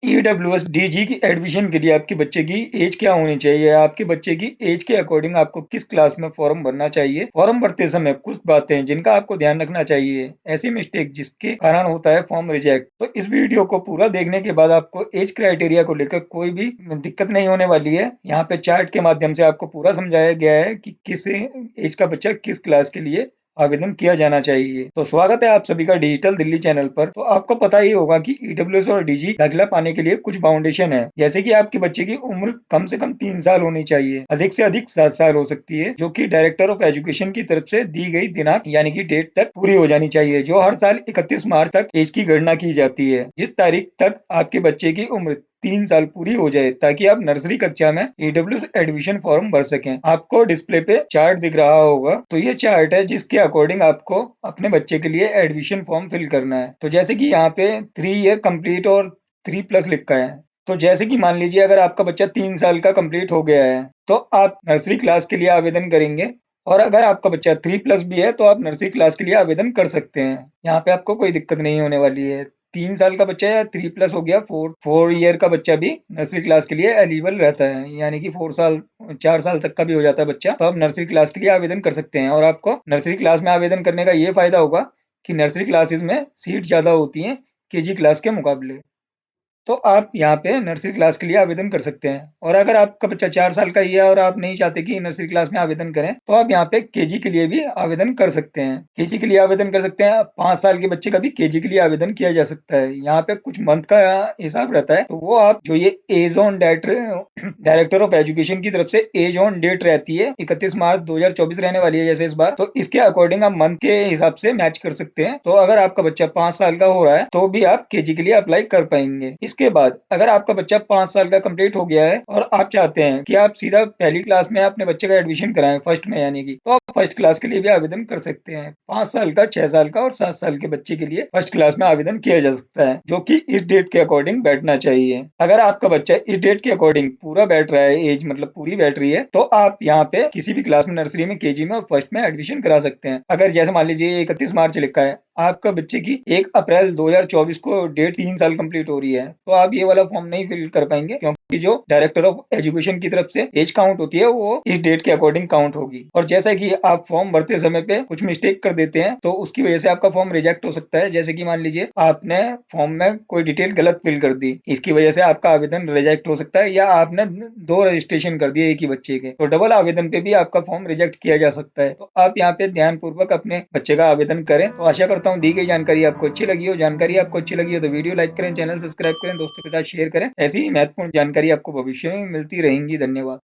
EWS DG की admission के लिए आपके बच्चे की एज क्या होनी चाहिए? आपके बच्चे की एज के अकॉर्डिंग आपको किस क्लास में फॉर्म भरना चाहिए? फॉर्म भरते समय कुछ बातें जिनका आपको ध्यान रखना चाहिए, ऐसी मिस्टेक जिसके कारण होता है फॉर्म रिजेक्ट। तो इस वीडियो को पूरा देखने के बाद आपको एज क्राइटेरिया को लेकर कोई भी दिक्कत नहीं होने वाली है। यहाँ पे चार्ट के माध्यम से आपको पूरा समझाया गया है कि किस एज का बच्चा किस क्लास के लिए आवेदन किया जाना चाहिए। तो स्वागत है आप सभी का डिजिटल दिल्ली चैनल पर। तो आपको पता ही होगा कि ईडब्ल्यूएस और डीजी दाखिला पाने के लिए कुछ बाउंडेशन है, जैसे कि आपके बच्चे की उम्र कम से कम 3 साल होनी चाहिए, अधिक से अधिक 7 साल हो सकती है, जो कि डायरेक्टर ऑफ एजुकेशन की तरफ से दी गई दिनांक यानी कि डेट तक पूरी हो जानी चाहिए, जो हर साल 31 मार्च तक एज की गणना की जाती है। जिस तारीख तक आपके बच्चे की उम्र 3 साल पूरी हो जाए ताकि आप नर्सरी कक्षा में ईडब्ल्यूएस एडमिशन फॉर्म भर सकें। आपको डिस्प्ले पे चार्ट दिख रहा होगा, तो ये चार्ट है जिसके अकॉर्डिंग आपको अपने बच्चे के लिए एडमिशन फॉर्म फिल करना है। तो जैसे कि यहाँ पे 3 ईयर कंप्लीट और 3+ लिखा है। तो जैसे कि मान लीजिए अगर आपका बच्चा 3 साल का कंप्लीट हो गया है, तो आप नर्सरी क्लास के लिए आवेदन करेंगे। और अगर आपका बच्चा 3+ भी है तो आप नर्सरी क्लास के लिए आवेदन कर सकते हैं। यहाँ पे आपको कोई दिक्कत नहीं होने वाली है। 3 साल का बच्चा या 3+ हो गया, 4 ईयर का बच्चा भी नर्सरी क्लास के लिए एलिजिबल रहता है, यानी कि 4 साल तक का भी हो जाता है बच्चा, तो आप नर्सरी क्लास के लिए आवेदन कर सकते हैं। और आपको नर्सरी क्लास में आवेदन करने का ये फायदा होगा कि नर्सरी क्लासेस में सीट ज़्यादा होती हैं केजी क्लास के मुकाबले। तो आप यहाँ पे नर्सरी क्लास के लिए आवेदन कर सकते हैं। और अगर आपका बच्चा 4 साल का ही है और आप नहीं चाहते कि नर्सरी क्लास में आवेदन करें, तो आप यहाँ पे केजी के लिए भी आवेदन कर सकते हैं। केजी के लिए आवेदन कर सकते हैं। 5 साल के बच्चे का भी केजी के लिए आवेदन किया जा सकता है। यहाँ पे कुछ मंथ का हिसाब रहता है, तो वो आप जो ये as on date director of education की तरफ से एज ऑन डेट रहती है 31 मार्च 2024 रहने वाली है जैसे इस बार, तो इसके अकॉर्डिंग आप मंथ के हिसाब से मैच कर सकते हैं। तो अगर आपका बच्चा 5 साल का हो रहा है तो भी आप केजी के लिए अप्लाई कर पाएंगे। इसके बाद अगर आपका बच्चा 5 साल का कंप्लीट हो गया है और आप चाहते हैं कि आप सीधा पहली क्लास में अपने बच्चे का एडमिशन कराएं, फर्स्ट में यानी कि, तो आप फर्स्ट क्लास के लिए भी आवेदन कर सकते हैं। 5 साल का, 6 साल का और 7 साल के बच्चे के लिए फर्स्ट क्लास में आवेदन किया जा सकता है, जो कि इस डेट के अकॉर्डिंग बैठना चाहिए। अगर आपका बच्चा इस डेट के अकॉर्डिंग पूरा बैठ रहा है, एज मतलब पूरी बैठ रही है, तो आप यहाँ पे किसी भी क्लास में, नर्सरी में, केजी में और फर्स्ट में एडमिशन करा सकते हैं। अगर जैसे मान लीजिए 31 मार्च लिखा है, आपका बच्चे की 1 अप्रैल 2024 को डेट 3 साल कंप्लीट हो रही है, तो आप ये वाला फॉर्म नहीं फिल कर पाएंगे, क्योंकि जो डायरेक्टर ऑफ एजुकेशन की तरफ से एज काउंट होती है वो इस डेट के अकॉर्डिंग काउंट होगी। और जैसा कि आप फॉर्म भरते समय पे कुछ मिस्टेक कर देते हैं, तो उसकी वजह से आपका फॉर्म रिजेक्ट हो सकता है। जैसे कि मान लीजिए आपने फॉर्म में कोई डिटेल गलत फिल कर दी, इसकी वजह से आपका आवेदन रिजेक्ट हो सकता है। या आपने 2 रजिस्ट्रेशन कर दिए एक ही बच्चे के, तो डबल आवेदन पे भी आपका फॉर्म रिजेक्ट किया जा सकता है। तो आप यहाँ पे ध्यान पूर्वक अपने बच्चे का आवेदन करें। तो आशा करता हूँ दी गई जानकारी आपको अच्छी लगी हो। जानकारी आपको अच्छी लगी हो तो वीडियो लाइक करें, चैनल सब्सक्राइब करें, दोस्तों के साथ शेयर करें। ऐसी ही महत्वपूर्ण जानकारी आपको भविष्य में मिलती रहेंगी। धन्यवाद।